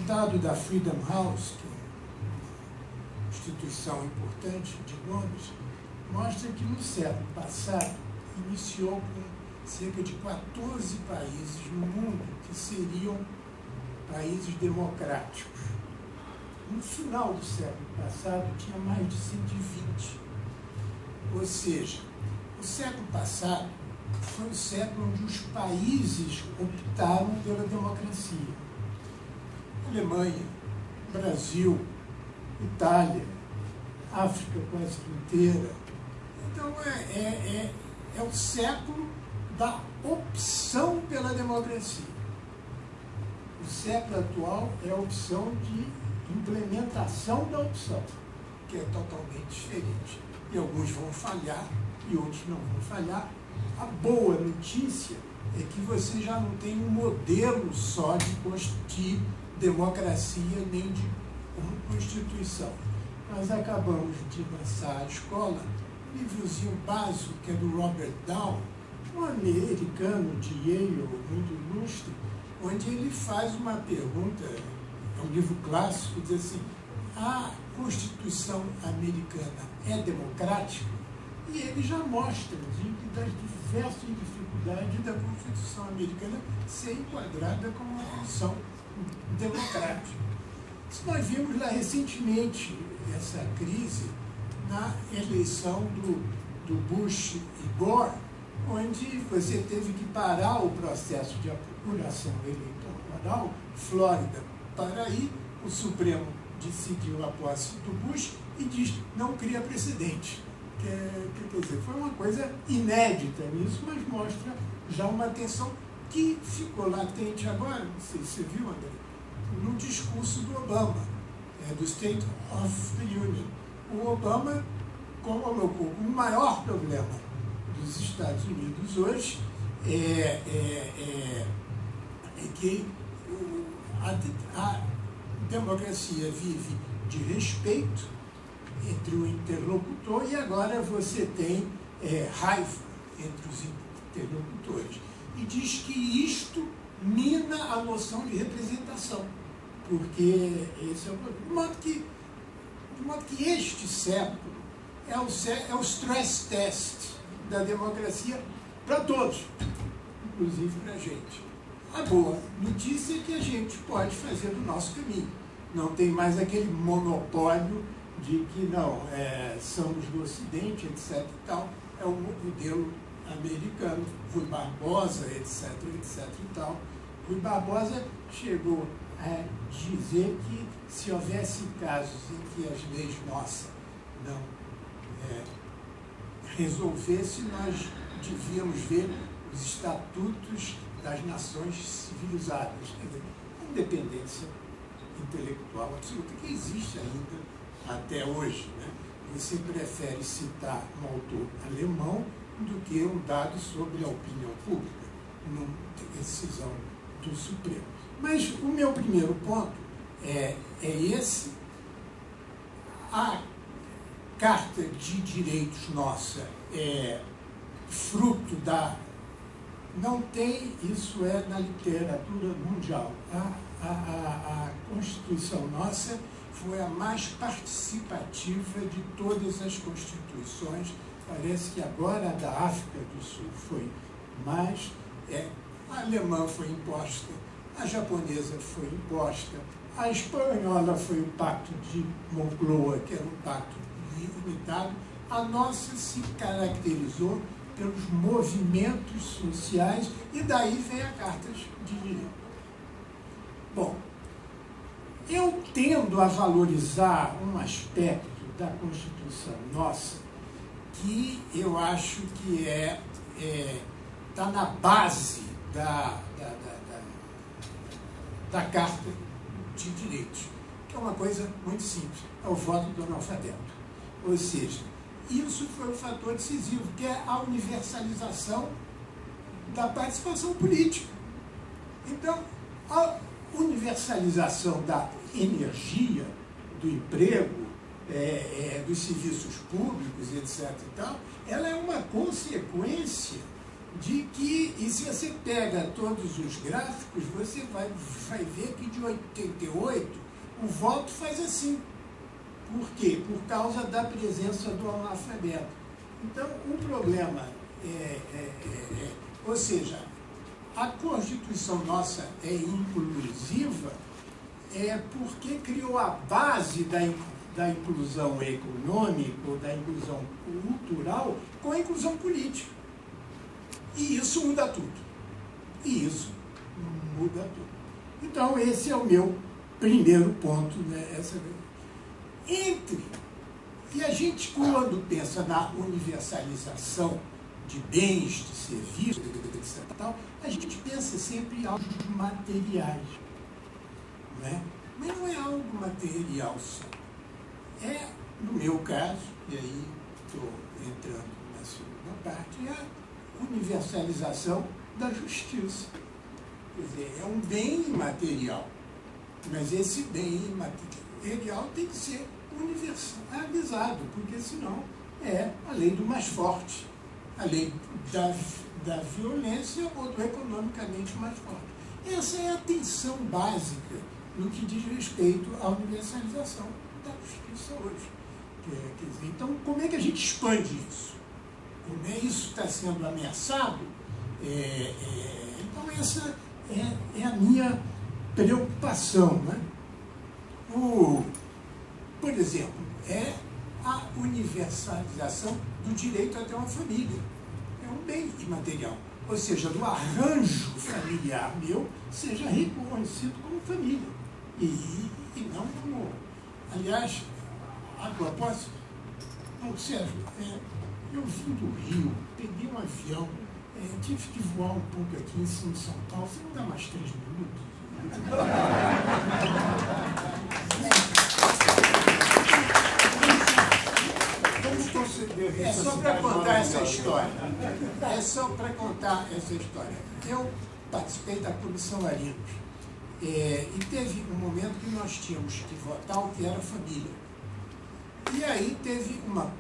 resultado da Freedom House, que é uma instituição importante de Londres, mostra que no século passado iniciou com cerca de 14 países no mundo que seriam países democráticos. No final do século passado tinha mais de 120. Ou seja, o século passado foi o século onde os países optaram pela democracia. Alemanha, Brasil, Itália, África quase inteira. Então, é o século da opção pela democracia. O século atual é a opção de implementação da opção, que é totalmente diferente. E alguns vão falhar e outros não vão falhar. A boa notícia é que você já não tem um modelo só de democracia nem de constituição. Nós acabamos de lançar a escola, um livrozinho básico que é do Robert Dow, um americano de Yale, muito ilustre, onde ele faz uma pergunta, é um livro clássico, diz assim: a Constituição americana é democrática? E ele já mostra das diversas dificuldades da Constituição americana ser enquadrada como uma Constituição democrática. Nós vimos lá recentemente essa crise na eleição do Bush e Gore, onde você teve que parar o processo de apuração eleitoral, Flórida para aí, o Supremo decidiu a posse do Bush e diz: não cria precedente. Quer dizer, foi uma coisa inédita nisso, mas mostra já uma tensão que ficou latente agora, não sei se você viu, André, no discurso do Obama, do State of the Union. O Obama colocou o maior problema dos Estados Unidos hoje é que a democracia vive de respeito entre o interlocutor e agora você tem raiva entre os interlocutores. E diz que isto mina a noção de representação, porque esse é o problema. De modo que este século é o stress test da democracia para todos, inclusive para a gente. A boa notícia é que a gente pode fazer do nosso caminho. Não tem mais aquele monopólio de que não, somos do Ocidente, etc. e tal. É o modelo americano, Rui Barbosa, etc. e tal. Rui Barbosa chegou a dizer que se houvesse casos em que as leis nossas não resolvessem, nós devíamos ver os estatutos das nações civilizadas, quer dizer, a independência intelectual absoluta que existe ainda até hoje, né? Você prefere citar um autor alemão do que um dado sobre a opinião pública, numa decisão do Supremo. Mas o meu primeiro ponto é esse. A Carta de Direitos nossa é fruto da... Não tem, isso é na literatura mundial. A Constituição nossa foi a mais participativa de todas as constituições. Parece que agora a da África do Sul foi mais. A alemã foi imposta, a japonesa foi imposta, a espanhola foi o Pacto de Moncloa, que era um pacto limitado. A nossa se caracterizou pelos movimentos sociais, e daí vem a Carta de Direito. Bom, eu tendo a valorizar um aspecto da Constituição nossa que eu acho que está na base da Carta de Direitos, que é uma coisa muito simples, é o voto do analfabeto. Ou seja, isso foi um fator decisivo, que é a universalização da participação política. Então, a universalização da energia, do emprego, dos serviços públicos, etc. e tal, ela é uma consequência de que, e se você pega todos os gráficos, você vai ver que de 88 o voto faz assim. Por quê? Por causa da presença do analfabeto. Então, o problema ou seja, a Constituição nossa é inclusiva porque criou a base da inclusão econômica ou da inclusão cultural com a inclusão política. E isso muda tudo. E isso muda tudo. Então, esse é o meu primeiro ponto, né? E a gente, quando pensa na universalização de bens, de serviços, etc., a gente pensa sempre em algo materiais. Né? Mas não é algo material só. No meu caso, e aí estou entrando na segunda parte, é a universalização da justiça. Quer dizer, é um bem imaterial, mas esse bem imaterial tem que ser universalizado, porque senão é a lei do mais forte, a lei da violência ou do economicamente mais forte. Essa é a tensão básica no que diz respeito à universalização da justiça hoje. Quer dizer, então, como é que a gente expande isso? Como isso está sendo ameaçado? Então, essa é a minha preocupação. Né? Por exemplo, é a universalização do direito a ter uma família. É um bem imaterial. Ou seja, do arranjo familiar meu seja reconhecido como família. E não como... Aliás, a propósito, Sérgio, eu vim do Rio, peguei um avião, tive que voar um pouco aqui em cima de São Paulo. Você não dá mais 3 minutos? É só para contar essa história. Eu participei da Comissão Arinos. E teve um momento que nós tínhamos que votar o que era família. E aí teve uma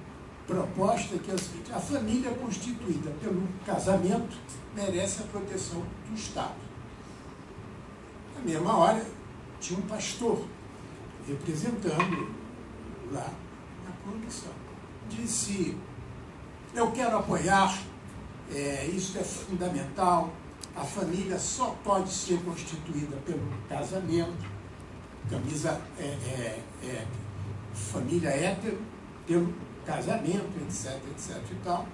proposta que é o seguinte: a família constituída pelo casamento merece a proteção do Estado. Na mesma hora, tinha um pastor representando lá na comissão. Disse: eu quero apoiar, isso é fundamental, a família só pode ser constituída pelo casamento, família hétero, pelo casamento, etc, etc e tal.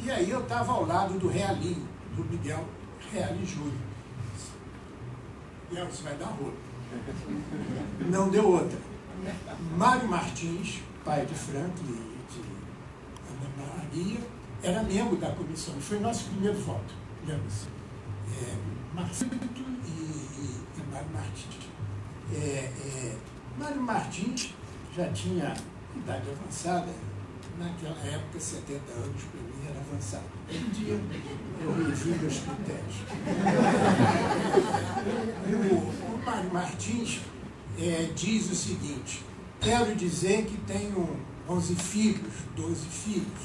E aí eu estava ao lado do Realinho, do Miguel Reale Júnior. Miguel, você vai dar rolo. Não deu outra. Mário Martins, pai de Franklin e de Ana Maria, era membro da comissão, e foi nosso primeiro voto, lembra-se? Marcito e Mário Martins. Mário Martins já tinha idade avançada, naquela época 70 anos para mim era avançado. Um dia eu revi meus critérios. O Mário Martins diz o seguinte: quero dizer que tenho 11 filhos, 12 filhos,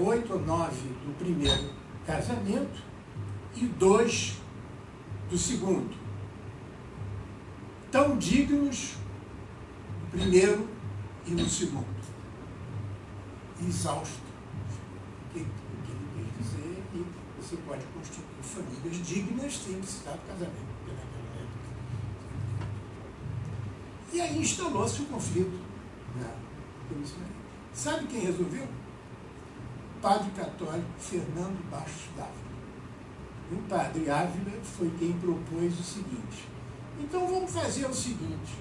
8 ou 9 do primeiro casamento e 2 do segundo. Tão dignos no primeiro e no segundo. Exausto. O que ele quis dizer é que você pode constituir famílias dignas sem precisar do casamento. E aí instalou-se o conflito. Sabe quem resolveu? O padre católico Fernando Bastos Dávila. O padre Ávila foi quem propôs o seguinte: então vamos fazer o seguinte,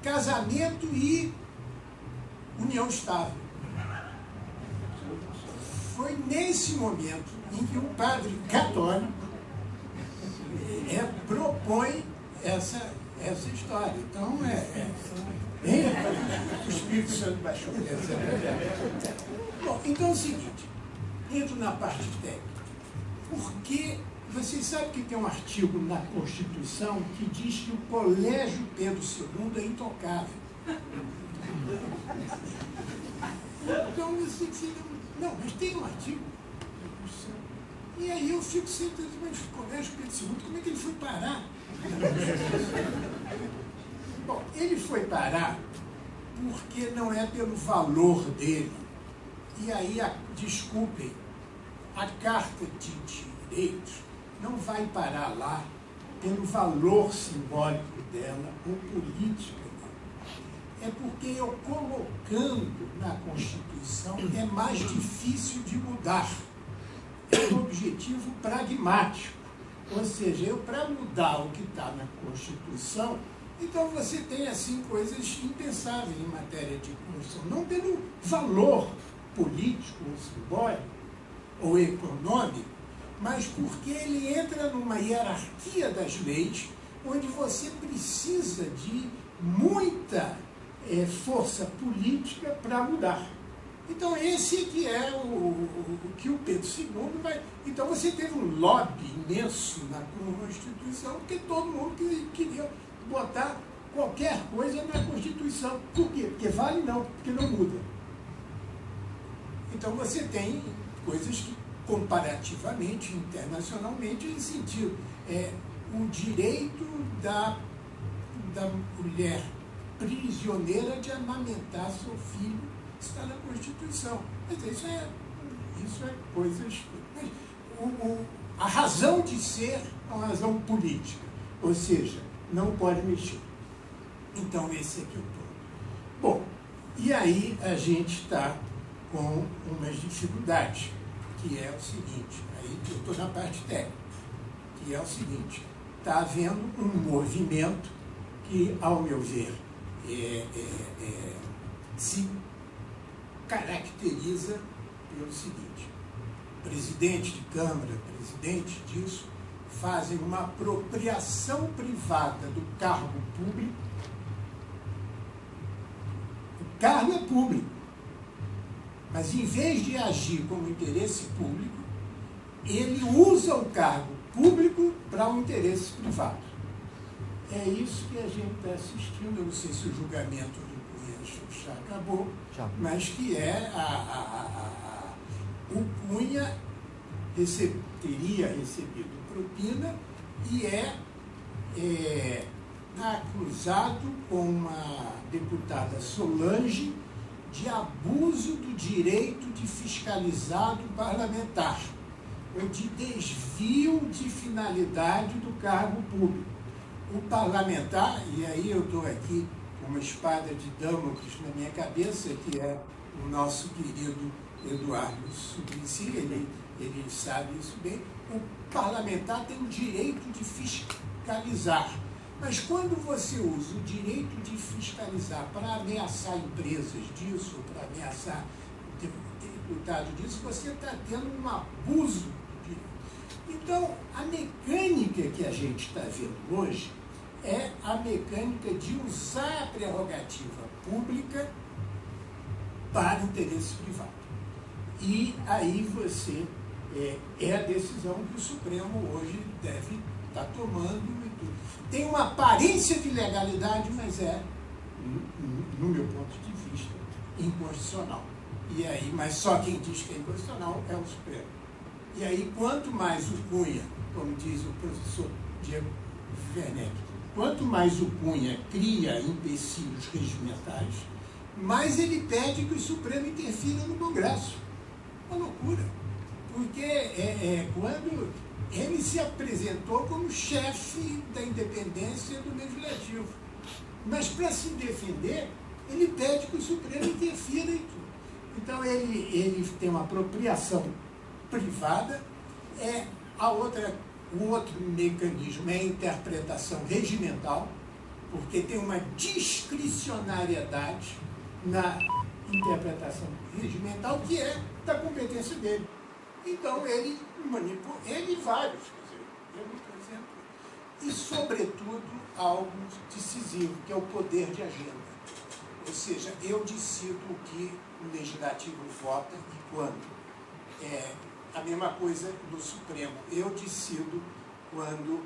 casamento e união estável. Foi nesse momento em que o padre católico propõe essa história. Então, o Espírito Santo baixou. Bom, então é o seguinte, entro na parte técnica. Porque vocês sabem que tem um artigo na Constituição que diz que o Colégio Pedro II é intocável. Então, você não, mas tem um artigo da Constituição. E aí eu fico sempre, mas converso com o Pedro II, como é que ele foi parar? Bom, ele foi parar porque não é pelo valor dele. E aí, desculpem, a Carta de Direitos não vai parar lá pelo valor simbólico dela ou política dela. É porque eu colocando na Constituição é mais difícil de mudar. É um objetivo pragmático. Ou seja, para mudar o que está na Constituição, então você tem assim coisas impensáveis em matéria de Constituição, não pelo valor político ou simbólico ou econômico, mas porque ele entra numa hierarquia das leis onde você precisa de muita força política para mudar. Então, esse que é o que o Pedro II vai... Então, você teve um lobby imenso na Constituição, porque todo mundo queria botar qualquer coisa na Constituição. Por quê? Porque vale não, porque não muda. Então, você tem coisas que, comparativamente, internacionalmente, em sentido, o direito da mulher prisioneira de amamentar seu filho está na Constituição. Mas isso é coisas... Mas a razão de ser é uma razão política, ou seja, não pode mexer. Então, esse aqui é o ponto. Bom, e aí a gente está com umas dificuldades, que é o seguinte, aí eu estou na parte técnica, que é o seguinte, está havendo um movimento que, ao meu ver, se caracteriza pelo seguinte: presidente de Câmara, presidente disso, fazem uma apropriação privada do cargo público. O cargo é público, mas em vez de agir como interesse público, ele usa o cargo público para um interesse privado. É isso que a gente está assistindo. Eu não sei se o julgamento do Cunha já acabou, mas que é o Cunha teria recebido propina e é acusado com a deputada Solange de abuso do direito de fiscalizado parlamentar, ou de desvio de finalidade do cargo público. O parlamentar, e aí eu estou aqui com uma espada de Damocles na minha cabeça, que é o nosso querido Eduardo Suplicy, ele sabe isso bem, o parlamentar tem o direito de fiscalizar. Mas quando você usa o direito de fiscalizar para ameaçar empresas disso, ou para ameaçar deputado disso, você está tendo um abuso do direito. Então, a mecânica que a gente está vendo hoje é a mecânica de usar a prerrogativa pública para interesse privado. E aí você é a decisão que o Supremo hoje deve estar tomando e tudo. Tem uma aparência de legalidade, mas no meu ponto de vista, inconstitucional. E aí, mas só quem diz que é inconstitucional é o Supremo. E aí, quanto mais o Cunha, como diz o professor Diego Werneck, quanto mais o Cunha cria empecilhos regimentais, mais ele pede que o Supremo interfira no Congresso. Uma loucura. Porque quando ele se apresentou como chefe da independência do Legislativo. Mas, para se defender, ele pede que o Supremo interfira em tudo. Então, ele tem uma apropriação privada. O outro mecanismo é a interpretação regimental, porque tem uma discricionariedade na interpretação regimental, que é da competência dele. Então, ele manipula, ele e vários, quer dizer, eu não estou dizendo. E, sobretudo, algo decisivo, que é o poder de agenda. Ou seja, eu decido o que o Legislativo vota e quando. A mesma coisa no Supremo. Eu decido quando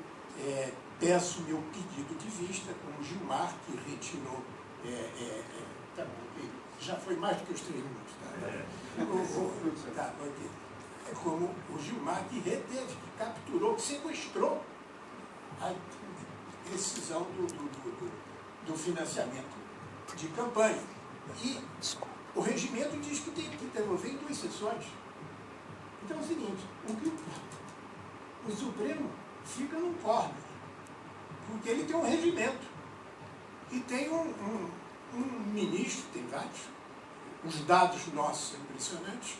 peço meu pedido de vista, como Gilmar, que retirou... tá bom, ok. Já foi mais do que os 3 minutos. Tá? Ok. É como o Gilmar, que reteve, que capturou, que sequestrou a decisão do financiamento de campanha. E o regimento diz que tem que devolver em 2 sessões. Então é o seguinte, o Supremo fica num corner, porque ele tem um regimento. E tem um ministro, tem vários. Os dados nossos são impressionantes.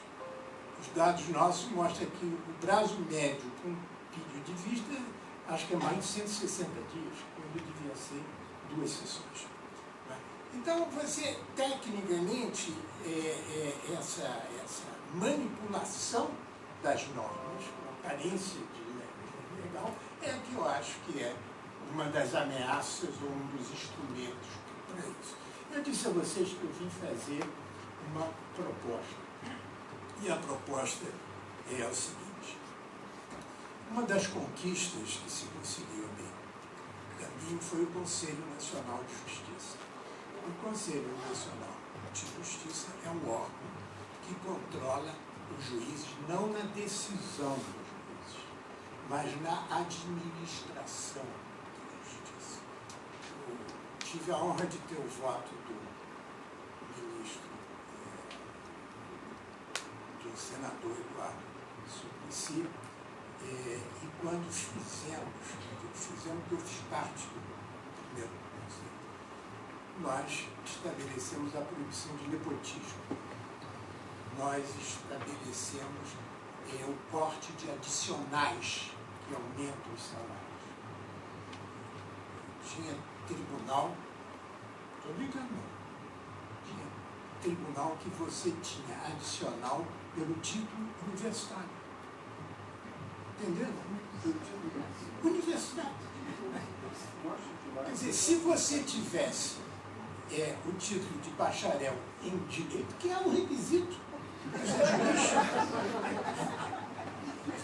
Os dados nossos mostram que o prazo médio com pedido de vista, acho que é mais de 160 dias, quando devia ser 2 sessões. Então, você, tecnicamente, essa manipulação das normas, a carência de legal, é que eu acho que é uma das ameaças ou um dos instrumentos para isso. Eu disse a vocês que eu vim fazer uma proposta. E a proposta é o seguinte: uma das conquistas que se conseguiu nesse caminho foi o Conselho Nacional de Justiça. O Conselho Nacional de Justiça é um órgão que controla os juízes não na decisão dos juízes, mas na administração da justiça. Eu tive a honra de ter o voto do ministro, do senador Eduardo Suplicy, e quando fizemos, que eu fiz parte do primeiro conselho, nós estabelecemos a proibição de nepotismo. Nós estabelecemos o corte de adicionais que aumentam os salários. Tinha tribunal, estou brincando não, tinha tribunal que você tinha adicional pelo título universitário. Entendeu? Universitário. Quer dizer, se você tivesse o título de bacharel em direito, que é um requisito,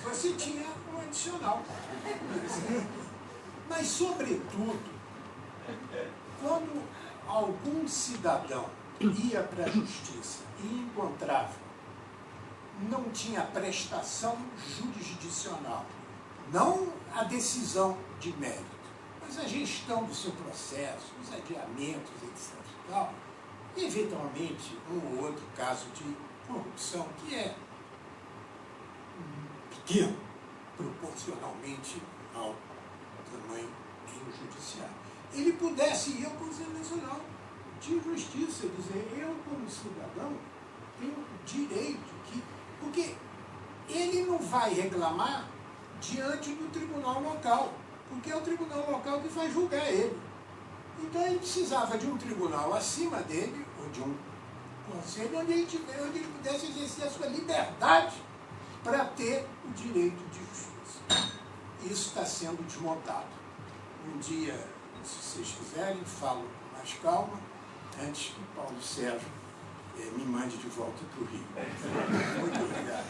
você tinha um adicional. Mas, sobretudo, quando algum cidadão ia para a justiça e encontrava, não tinha prestação jurisdicional, não a decisão de mérito, mas a gestão do seu processo, os adiamentos, etc. E tal, eventualmente, um ou outro caso de corrupção, que é pequeno, proporcionalmente ao tamanho do judiciário. Ele pudesse ir ao Conselho Nacional de Justiça, dizer, eu, como cidadão, tenho direito que... Porque ele não vai reclamar diante do tribunal local, porque é o tribunal local que vai julgar ele. Então ele precisava de um tribunal acima dele, ou de um conselho, onde ele pudesse exercer a sua liberdade para ter o direito de justiça. Isso está sendo desmontado. Um dia, se vocês quiserem, falo com mais calma, antes que Paulo Sérgio me mande de volta para o Rio. Muito obrigado.